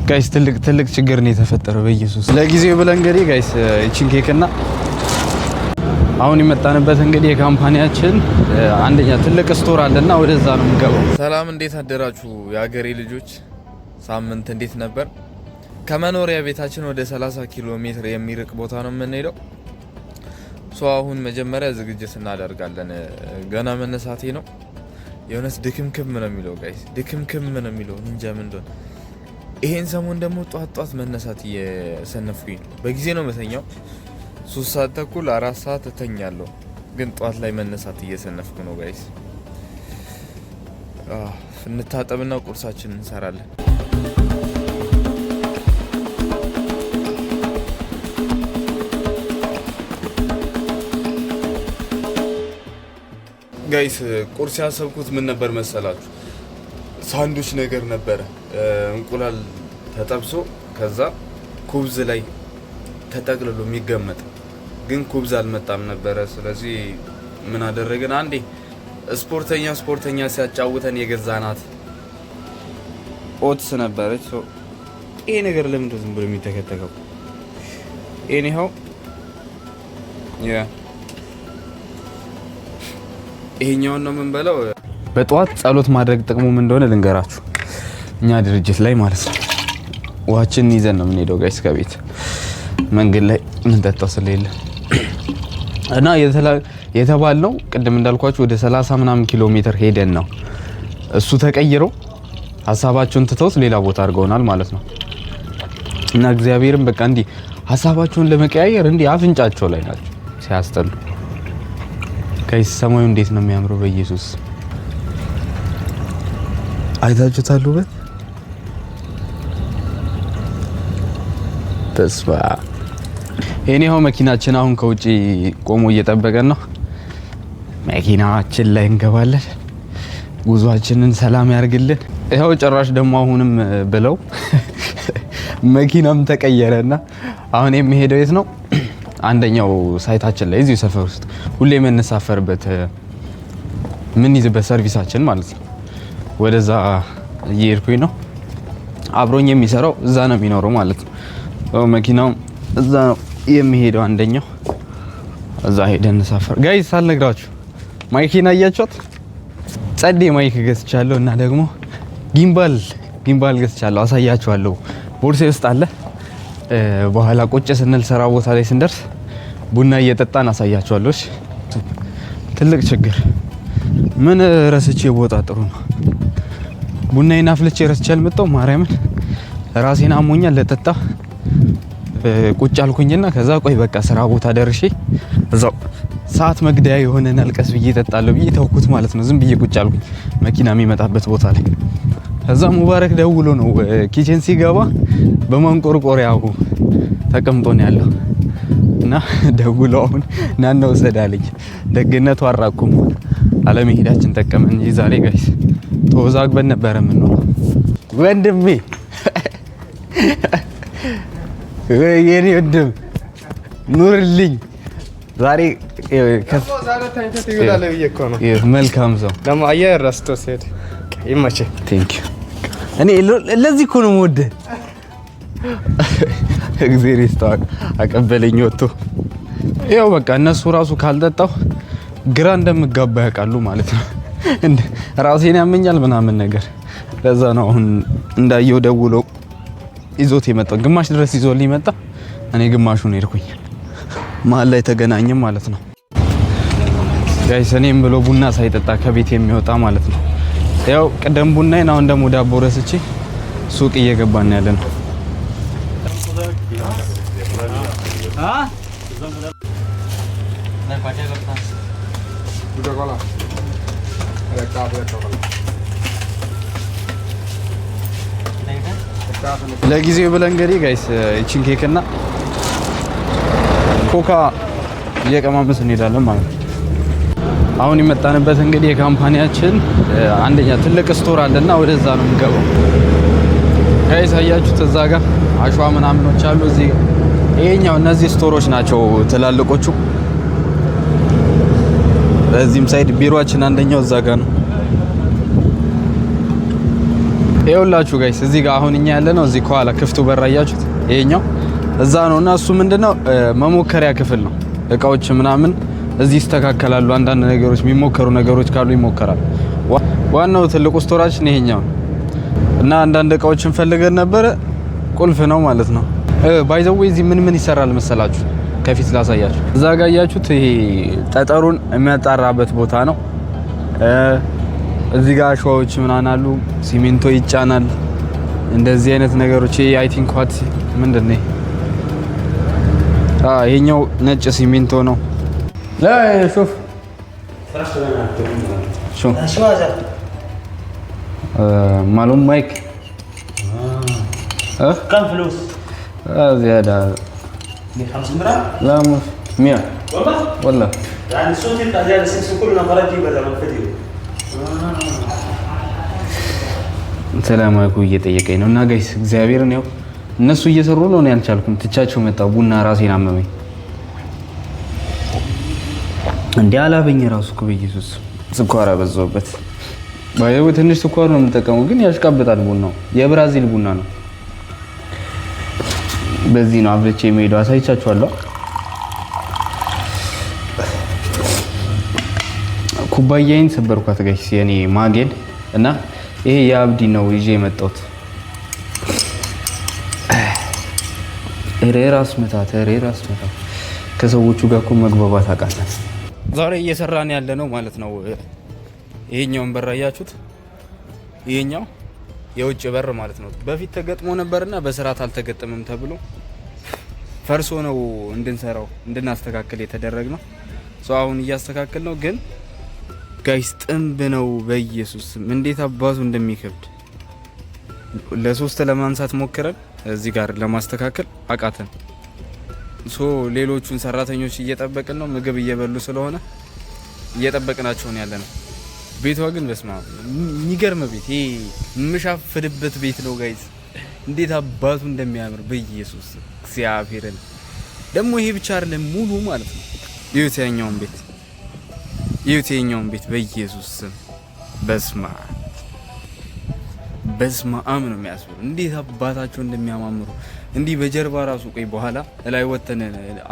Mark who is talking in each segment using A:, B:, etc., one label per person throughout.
A: ጋይስ ትልቅ ችግር ነው የተፈጠረው በኢየሱስ ለጊዜው ብለን እንግዲህ ጋይስ እቺን ኬክና አሁን የመጣንበት እንግዲህ የካምፓኒያችን አንደኛ ትልቅ ስቶር አለና ወደዛ ነው የምንገባው። ሰላም እንዴት አደራችሁ የአገሬ ልጆች? ሳምንት እንዴት ነበር? ከመኖሪያ ቤታችን ወደ 30 ኪሎ ሜትር የሚርቅ ቦታ ነው የምንሄደው። አሁን መጀመሪያ ዝግጅት እናደርጋለን። ገና መነሳቴ ነው። የሆነስ ድክምክም ነው የሚለው ጋይስ፣ ድክምክም ነው የሚለው እንጃ ምን እንደሆነ። ይሄን ሰሞን ደግሞ ጧት መነሳት እየሰነፍኩኝ ነው። በጊዜ ነው መተኛው 3 ሰዓት ተኩል 4 ሰዓት እተኛለሁ፣ ግን ጧት ላይ መነሳት እየሰነፍኩ ነው ጋይስ። እንታጠብና ቁርሳችንን እንሰራለን። ጋይስ ቁርስ ያሰብኩት ምን ነበር መሰላችሁ? ሳንዱች ነገር ነበረ። እንቁላል ተጠብሶ ከዛ ኩብዝ ላይ ተጠቅልሎ የሚገመጥ ግን ኩብዝ አልመጣም ነበረ። ስለዚህ ምን አደረግን? አንዴ ስፖርተኛ ሲያጫውተን የገዛናት ኦትስ ነበረች። ይሄ ነገር ለምንድነው ዝም ብሎ የሚተከተከው? ኤኒሃው ይሄኛውን ነው የምንበላው። በጠዋት ጸሎት ማድረግ ጥቅሙ ምን እንደሆነ ልንገራችሁ። እኛ ድርጅት ላይ ማለት ነው ውሃችንን ይዘን ነው የምንሄደው ጋይስ ከቤት መንገድ ላይ እንጠጣው ስለሌለ እና የተባልነው ቅድም እንዳልኳችሁ ወደ 30 ምናምን ኪሎ ሜትር ሄደን ነው። እሱ ተቀይሮ ሀሳባቸውን ትተውት ሌላ ቦታ አድርገውናል ማለት ነው። እና እግዚአብሔርም በቃ እንዲህ ሀሳባቸውን ለመቀያየር እንዲህ አፍንጫቸው ላይ ናቸው ሲያስጠሉ። ጋይስ ሰማዩ እንዴት ነው የሚያምረው በኢየሱስ አይታችሁታል? ውበት ተስፋ እኔው መኪናችን አሁን ከውጪ ቆሞ እየጠበቀን ነው። መኪናችን ላይ እንገባለን። ጉዟችንን ሰላም ያርግልን። ይሄው ጭራሽ ደግሞ አሁንም ብለው መኪናም ተቀየረና አሁን የሚሄደው የት ነው? አንደኛው ሳይታችን ላይ እዚሁ ሰፈር ውስጥ ሁሌ የምንሳፈርበት ምን ይዝበት ሰርቪሳችን ማለት ነው። ወደዛ እየሄድኩኝ ነው። አብሮኝ የሚሰራው እዛ ነው የሚኖረው ማለት ነው። መኪናው እዛ ነው የሚሄደው። አንደኛው እዛ ሄደን እንሳፈር። ጋይስ ሳልነግራችሁ ማይኬን አያችኋት? ጸዴ ማይክ ገዝቻለሁ እና ደግሞ ጊምባል ገዝቻለሁ። አሳያችኋለሁ። ቦርሳዬ ውስጥ አለ። በኋላ ቁጭ ስንል ስራ ቦታ ላይ ስንደርስ ቡና እየጠጣን አሳያችኋለሁ። ትልቅ ችግር ምን ረስቼ ቦታ ጥሩ ነው። ቡናዬን አፍልቼ ረስቼ አልመጣሁ። ማርያምን ራሴን አሞኛል። ለጠጣ ቁጭ አልኩኝና ከዛ ቆይ በቃ ስራ ቦታ ደርሼ እዛው ሰዓት መግደያ የሆነናል ቀስ ብዬ እጠጣለሁ ብዬ ተውኩት ማለት ነው። ዝም ብዬ ቁጭ አልኩኝ መኪና የሚመጣበት ቦታ ላይ። ከዛ ሙባረክ ደውሎ ነው ኪችን ሲገባ በማንቆርቆሪያው ተቀምጦ ነው ያለው እና ደውሎ አሁን ናና ወሰድ አለኝ። ደግነቱ አራኩም አለመሄዳችን ጠቀመን እንጂ ዛሬ ጋይስ ተወዛግበን ነበር የምንኖረው። ወንድሜ የኔ ወንድም ኑርልኝ። ዛሬ ታይተት ይላል ብዬሽ ነው። መልካም ሰው ደግሞ አየር ረስቶ ሲሄድ ይመችህ። ቴንክ ዩ። እኔ ለዚህ እኮ ነው የምወደው። እግዚአብሔር ይስጣው አቀበለኝ ወጥቶ። ያው በቃ እነሱ ራሱ ካልጠጣው ግራ እንደምጋባ ያውቃሉ ማለት ነው። ራሴን ያመኛል ምናምን ነገር። ለዛ ነው አሁን እንዳየው ደውሎ ይዞት የመጣው። ግማሽ ድረስ ይዞልኝ መጣ። እኔ ግማሹን ሄድኩኝ። መሀል ላይ ተገናኘን ማለት ነው ጋይስ። እኔም ብሎ ቡና ሳይጠጣ ከቤት የሚወጣ ማለት ነው። ያው ቀደም ቡናዬን አሁን ደግሞ ዳቦ ረስቼ ሱቅ እየገባን ያለን ነው። ለጊዜው ብለን እንግዲህ ጋይስ እቺን ኬክና ኮካ እየቀማመስ እንሄዳለን ማለት ነው። አሁን የመጣንበት እንግዲህ የካምፓኒያችን አንደኛ ትልቅ ስቶር አለና ወደዛ ነው የምንገባው። ጋይስ አያችሁት? እዛ ጋር አሸዋ ምናምኖች አሉ። እዚህ ይሄኛው እነዚህ ስቶሮች ናቸው ትላልቆቹ። በዚህም ሳይድ ቢሮአችን አንደኛው እዛ ጋር ነው። ይኸውላችሁ ጋይስ እዚህ ጋር አሁን እኛ ያለ ነው እዚህ ከኋላ ክፍቱ በር አያችሁት? ይሄኛው እዛ ነው እና እሱ ምንድነው መሞከሪያ ክፍል ነው። እቃዎች ምናምን እዚህ ይስተካከላሉ። አንዳንድ ነገሮች የሚሞከሩ ነገሮች ካሉ ይሞከራል። ዋናው ትልቁ ስቶራችን ይሄኛው እና አንዳንድ እቃዎችን ፈልገን ነበረ። ቁልፍ ነው ማለት ነው። ባይ ዘ ዌይ እዚህ ምን ይሰራል መሰላችሁ? ከፊት ላሳያችሁ። እዛ ጋር ያያችሁት ይሄ ጠጠሩን የሚያጣራበት ቦታ ነው። እዚህ ጋር አሸዋዎች ምናምን አሉ። ሲሚንቶ ይጫናል። እንደዚህ አይነት ነገሮች ይሄ አይ ቲንክ ዋት ምንድን ነው? ይሄኛው ነጭ ሲሚንቶ ነው። شوف شو هذا معلوم مايك
B: كم فلوس
A: زيادة
B: ب 5 درهم
A: لا مش 100 والله
B: يعني الصوت يبقى زيادة 6 كلنا فرجي بدل ما الفيديو
A: ሰላማዊ እኮ እየጠየቀኝ ነው እና ጋይስ እግዚአብሔርን ያው እነሱ እየሰሩ ነው እኔ አልቻልኩም ትቻቸው መጣሁ ቡና ራሴን አመመኝ እንዴ አላበኝ ራሱ እኮ በኢየሱስ ስኳር አበዛውበት ባይው ትንሽ ስኳር ነው የምጠቀመው ግን ያሽቃብጣል ቡናው የብራዚል ቡና ነው በዚህ ነው አብልቼ የሚሄደው አሳይቻችኋለሁ ኩባያዬን ሰበርኳት ጋይስ የኔ ማጌድ እና ይሄ የአብዲ ነው ይዤ የመጣሁት ራስ መታት ከሰዎቹ ጋር እኮ መግባባት አቃተን ዛሬ እየሰራን ያለ ነው ማለት ነው ይሄኛውን በር አያችሁት ይሄኛው የውጭ በር ማለት ነው በፊት ተገጥሞ ነበርና በስርዓት አልተገጠመም ተብሎ ፈርሶ ነው እንድንሰራው እንድናስተካክል የተደረገው ሰው አሁን እያስተካከል ነው ግን ጋይስ ጥንብ ነው በኢየሱስ እንዴት አባቱ እንደሚከብድ ለሶስት ለማንሳት ሞክረን እዚህ ጋር ለማስተካከል አቃተን ሶ ሌሎቹን ሰራተኞች እየጠበቅን ነው ምግብ እየበሉ ስለሆነ እየጠበቅናቸው ነው ያለነው ቤቷ ግን በስማ የሚገርም ቤት ይሄ ምሻፍድበት ቤት ነው ጋይስ እንዴት አባቱ እንደሚያምር በኢየሱስ እግዚአብሔርን ደግሞ ይሄ ብቻ አይደለም ሙሉ ማለት ነው ይውተኛውን ቤት በኢየሱስ በስማ አም ነው የሚያስበው እንዴት አባታቸው እንደሚያማምሩ እንዲህ በጀርባ ራሱ ቆይ በኋላ ላይ ወተን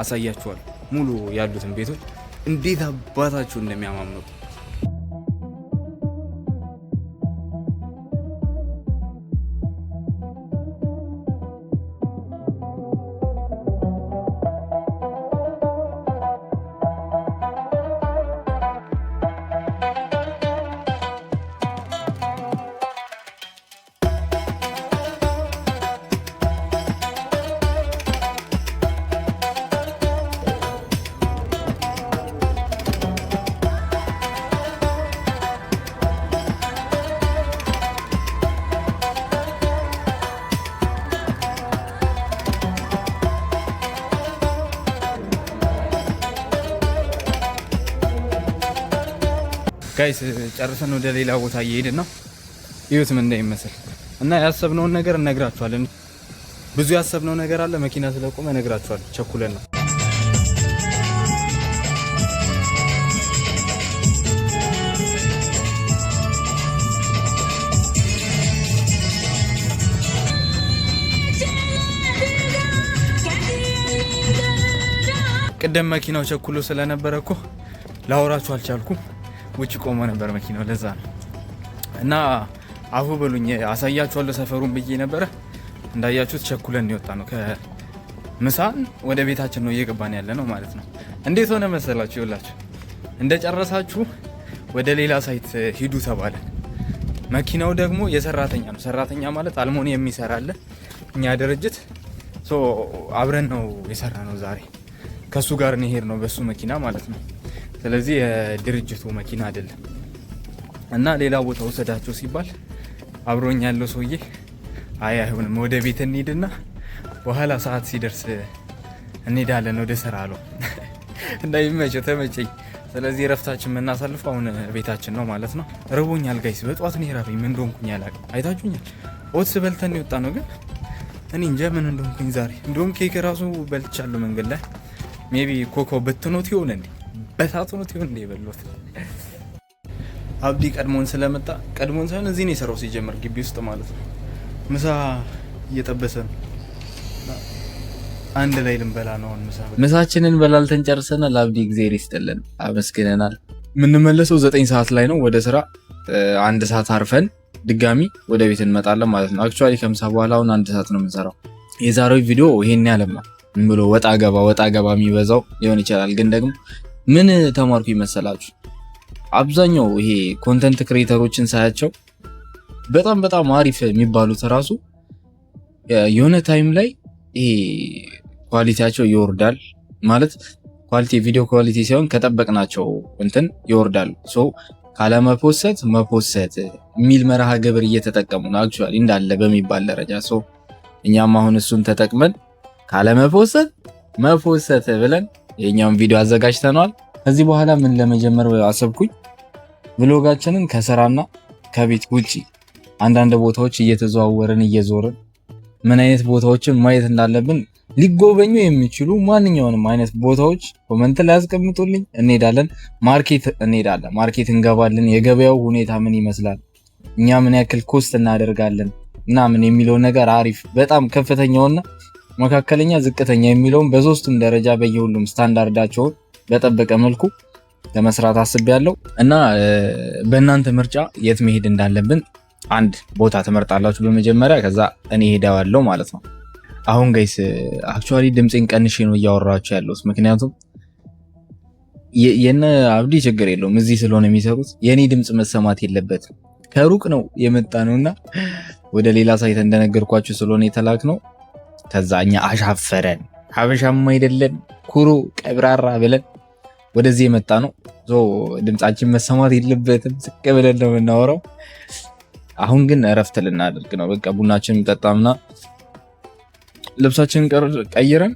A: አሳያችኋል ሙሉ ያሉትን ቤቶች እንዴት አባታቸው እንደሚያማምሩ ጋይስ ጨርሰን ወደ ሌላ ቦታ እየሄድን ነው ይሁት ምን እንደሚመስል እና ያሰብነውን ነገር እነግራችኋለን ብዙ ያሰብነው ነገር አለ መኪና ስለቆመ እነግራችኋለሁ ቸኩለን ነው ቅድም መኪናው ቸኩሎ ስለነበረ እኮ ላወራችሁ አልቻልኩም ውጭ ቆሞ ነበር መኪናው ለዛ ነው እና አፉ በሉኝ አሳያችኋለሁ ሰፈሩን ብዬ ነበር እንዳያችሁት ቸኩለን ይወጣ ነው ከምሳን ወደ ቤታችን ነው እየገባን ያለ ነው ማለት ነው እንዴት ሆነ መሰላችሁ ይላችሁ እንደጨረሳችሁ ወደ ሌላ ሳይት ሂዱ ተባለ መኪናው ደግሞ የሰራተኛ ነው ሰራተኛ ማለት አልሙኒየም የሚሰራል እኛ ድርጅት ሶ አብረን ነው የሰራ ነው ዛሬ ከሱ ጋር እንሄድ ነው በሱ መኪና ማለት ነው ስለዚህ የድርጅቱ መኪና አይደለም እና ሌላ ቦታ ወሰዳቸው ሲባል አብሮኝ ያለው ሰውዬ አይሆንም ወደ ቤት እንሂድና በኋላ ሰዓት ሲደርስ እንሄዳለን ወደ ስራ አለው እንዳይመቸው ተመቸኝ ስለዚህ ረፍታችን እናሳልፈው አሁን ቤታችን ነው ማለት ነው ርቦኛል ጋይስ በጧት ነው የራበኝ ምን እንደሆንኩኝ አላውቅም አይታችሁኛል ኦትስ በልተን የወጣ ነው ግን እኔ እንጃ ምን እንደሆንኩኝ ዛሬ እንደውም ኬክ ራሱ በልቻለሁ መንገድ ላይ ሜቢ ኮኮ በትኖት ይሆን እንዴ በታቱት ይሁን እንደ ይበሉት አብዲ ቀድሞን ስለመጣ ቀድሞን ሳይሆን እዚህ ነው የሰራው ሲጀምር ግቢ ውስጥ ማለት ነው
C: ምሳ እየጠበሰ ነው። አንድ ላይ ልንበላ ነው።
A: ምሳችንን በላልተን ጨርሰናል። አብዲ እግዚአብሔር ይስጥልን አመስግነናል። የምንመለሰው 9 ሰዓት ላይ ነው ወደ ስራ። 1 ሰዓት አርፈን ድጋሚ ወደ ቤት እንመጣለን ማለት ነው። አክቹአሊ ከምሳ በኋላ አሁን 1 ሰዓት ነው የምንሰራው። የዛሬው ቪዲዮ ይሄን ያለም ነው ብሎ ወጣ ገባ የሚበዛው ሊሆን ይችላል። ግን ደግሞ ምን ተማርኩ ይመሰላችሁ? አብዛኛው ይሄ ኮንተንት ክሬተሮችን ሳያቸው በጣም አሪፍ የሚባሉት ራሱ የሆነ ታይም ላይ ይሄ ኳሊቲያቸው ይወርዳል ማለት ኳሊቲ ቪዲዮ ኳሊቲ ሳይሆን ከጠበቅናቸው እንትን ይወርዳል። ሶ ካለመፖሰት መፖሰት የሚል መርሃ ግብር እየተጠቀሙ ነው አክቹአሊ እንዳለ በሚባል ደረጃ። ሶ እኛም አሁን እሱን ተጠቅመን ካለመፖሰት መፖሰት ብለን የኛውን ቪዲዮ አዘጋጅተናል። ከዚህ በኋላ ምን ለመጀመር አሰብኩኝ፣ ብሎጋችንን ከስራና ከቤት ውጪ አንዳንድ ቦታዎች እየተዘዋወርን እየዞርን ምን አይነት ቦታዎችን ማየት እንዳለብን ሊጎበኙ የሚችሉ ማንኛውንም አይነት ቦታዎች ኮመንት ላይ አስቀምጡልኝ። እንሄዳለን፣ ማርኬት እንገባለን። የገበያው ሁኔታ ምን ይመስላል፣ እኛ ምን ያክል ኮስት እናደርጋለን እና ምን የሚለው ነገር አሪፍ በጣም ከፍተኛውና መካከለኛ ዝቅተኛ የሚለውን በሶስቱም ደረጃ በየሁሉም ስታንዳርዳቸውን በጠበቀ መልኩ ለመስራት አስቤያለሁ እና በእናንተ ምርጫ የት መሄድ እንዳለብን አንድ ቦታ ትመርጣላችሁ በመጀመሪያ፣ ከዛ እኔ ሄዳለሁ ማለት ነው። አሁን ጋይስ አክቹአሊ ድምጼን ቀንሼ ነው እያወራችሁ ያለሁት፣ ምክንያቱም የነ አብዲ ችግር የለውም እዚህ ስለሆነ የሚሰሩት የኔ ድምጽ መሰማት የለበትም። ከሩቅ ነው የመጣ ነውና ወደ ሌላ ሳይት እንደነገርኳችሁ ስለሆነ የተላክ ነው። ከዛኛ አሻፈረን ሀበሻም አይደለን ኩሩ ቀብራራ ብለን ወደዚህ የመጣ ነው። ድምጻችን መሰማት የለበትም፣ ዝቅ ብለን ነው የምናወራው። አሁን ግን እረፍት ልናደርግ ነው። በቃ ቡናችንን ጠጣምና ልብሳችንን ቀይረን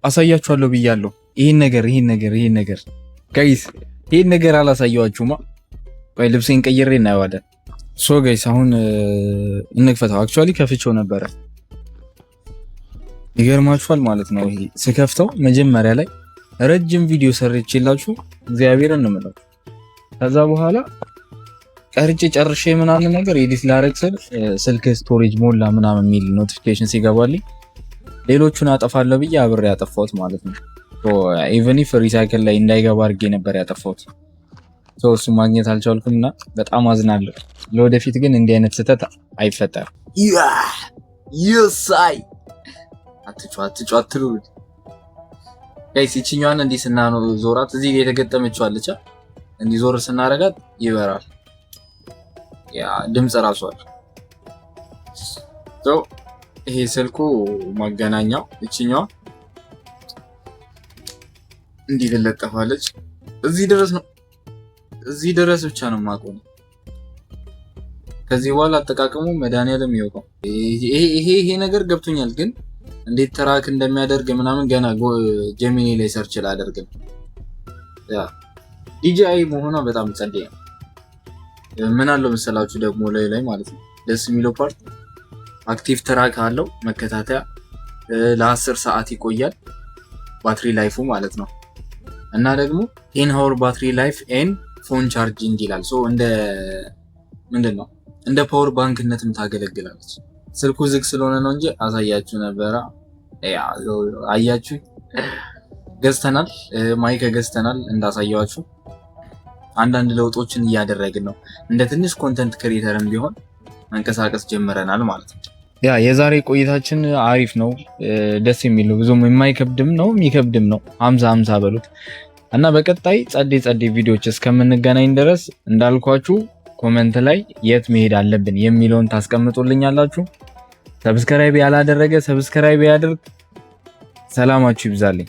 A: አሳያችኋለሁ ብያለሁ። ይሄን ነገር ጋይስ ይሄን ነገር አላሳያችሁማ። ቆይ ልብሴን ቀይሬ እናየዋለን። ሶ ጋይስ አሁን እንክፈተው። አክቹአሊ ከፍቼው ነበረ ይገርማችኋል ማለት ነው። ይሄ ስከፍተው መጀመሪያ ላይ ረጅም ቪዲዮ ሰርቼላችሁ እግዚአብሔርን ነው የምለው። ከዛ በኋላ ቀርጬ ጨርሼ ምናምን ነገር ኤዲት ላረግ ስልክ ስቶሬጅ ሞላ ምናምን የሚል ኖቲፊኬሽን ሲገባልኝ ሌሎቹን አጠፋለሁ ብዬ አብሬ ያጠፋሁት ማለት ነው። ኢቨን ኢፍ ሪሳይክል ላይ እንዳይገባ አድርጌ ነበር ያጠፋሁት። እሱ ማግኘት አልቻልኩም እና በጣም አዝናለሁ። ለወደፊት ግን እንዲህ አይነት ስህተት አይፈጠርም። ይሳይ አትጫው አትሉ ጋይስ። ይችኛዋን እንዲህ ስናኖር ዞራት እዚህ የተገጠመችው አለች እንዲህ ዞር ስናረጋት ይበራል። ያ ድምጽ ራሱ አለ። ይሄ ስልኩ ማገናኛው ይችኛዋ እንዲህ ትለጠፋለች። እዚህ ድረስ ነው፣ እዚህ ድረስ ብቻ ነው የማውቀው። ከዚህ በኋላ አጠቃቀሙ መድኃኒዓለም ይወቀው። ይሄ ነገር ገብቶኛል፣ ግን እንዴት ትራክ እንደሚያደርግ ምናምን ገና ጀሚኒ ላይ ሰርች ላደርግ ነው። ያ ዲጂአይ መሆኗ በጣም ጸደይ ነው። ምን አለው መሰላችሁ ደግሞ ላይ ማለት ነው ደስ የሚለው ፓርት አክቲቭ ትራክ አለው መከታተያ፣ ለ10 ሰዓት ይቆያል ባትሪ ላይፉ ማለት ነው። እና ደግሞ 10 hour ባትሪ ላይፍ ኤንድ ፎን ቻርጂንግ ይላል። ሶ እንደ ምንድነው እንደ ፓወር ባንክነትም ታገለግላለች። ስልኩ ዝግ ስለሆነ ነው እንጂ አሳያችሁ ነበር። አያችሁ ገዝተናል፣ ማይክ ገዝተናል እንዳሳያችሁ። አንዳንድ ለውጦችን እያደረግን ነው። እንደ ትንሽ ኮንተንት ክሬተርም ቢሆን መንቀሳቀስ ጀምረናል ማለት ነው። ያ የዛሬ ቆይታችን አሪፍ ነው፣ ደስ የሚል ነው። ብዙም የማይከብድም ነው የሚከብድም ነው። 50-50 በሉት እና በቀጣይ ጸዴ ቪዲዮዎች እስከምንገናኝ ድረስ እንዳልኳችሁ ኮሜንት ላይ የት መሄድ አለብን የሚለውን ታስቀምጡልኛላችሁ። ሰብስክራይብ ያላደረገ ሰብስክራይብ ያድርግ። ሰላማችሁ ይብዛልኝ።